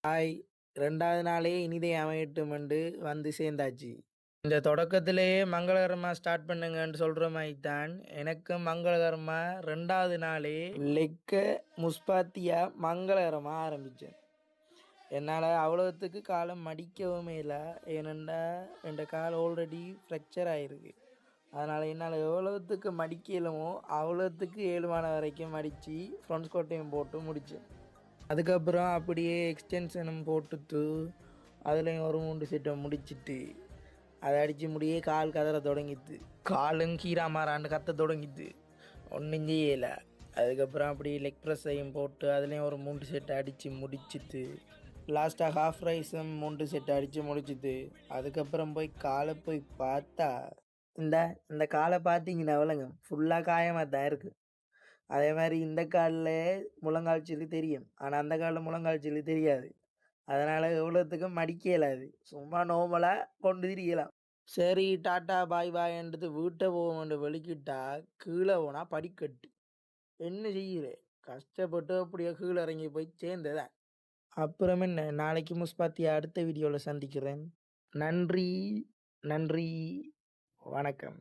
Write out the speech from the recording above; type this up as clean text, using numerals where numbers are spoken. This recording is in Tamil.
ஹாய் 2வது நாளே இனிதே அமையட்டும் என்று வந்து சேர்ந்தாச்சு. இந்த தொடக்கத்திலேயே மங்களகரமா ஸ்டார்ட் பண்ணுங்கன்னு சொல்ற மாதிரி தான் எனக்கும் மங்களகரமா 2வது நாளே லெக்க முஸ்பாத்தியா மங்களகரமா ஆரம்பித்தேன். என்னால் அவ்வளோத்துக்கு காலம் மடிக்கவும் இல்லை. ஏனெண்டா என் கால் ஆல்ரெடி ஃப்ராக்சர் ஆகிருக்கு. அதனால் என்னால் எவ்வளோத்துக்கு மடிக்கலுமோ அவ்வளோத்துக்கு 7 வரைக்கும் மடித்து ஃப்ரண்ட் ஸ்கோட்டையும் போட்டு முடித்தேன். அதுக்கப்புறம் அப்படியே எக்ஸ்டென்ஷனும் போட்டுட்டு அதுலேயும் ஒரு 3 செட்டை முடிச்சிட்டு அதை அடித்து முடியே கால் கதற தொடங்கிட்டு காலும் கீரா மாறாண்டு கத்த தொடங்கிட்டு ஒன்றும் செய்யலை. அதுக்கப்புறம் அப்படி லெக் ப்ரெஸ்ஸையும் போட்டு அதுலேயும் ஒரு 3 செட்டை அடித்து முடிச்சிட்டு லாஸ்ட்டாக ஹாஃப் ரைஸும் 3 செட்டை அடித்து முடிச்சிட்டு அதுக்கப்புறம் போய் காலை போய் பார்த்தா இந்த இந்த காலை பார்த்தீங்கன்னா விலங்கு ஃபுல்லாக காயமாக தான் இருக்குது. அதே மாதிரி இந்த காலில் முழங்கால் சில்லு தெரியும், ஆனால் அந்த காலில் முழங்கால் சில்லு தெரியாது. அதனால் எவ்வளோத்துக்கும் மடிக்க இயலாது. சும்மா நார்மலாக கொண்டு திரியலாம். சரி டாட்டா பாய் பாய்ன்றது வீட்டை போவோம்னு வெளிக்கிட்டா கீழே போனால் படிக்கட்டு. என்ன செய்யுறே, கஷ்டப்பட்டு அப்படியே கீழே இறங்கி போய் சேர்ந்ததான். அப்புறம் என்ன, நாளைக்கு முஸ்பாத்தியா அடுத்த வீடியோவில் சந்திக்கிறேன். நன்றி, நன்றி, வணக்கம்.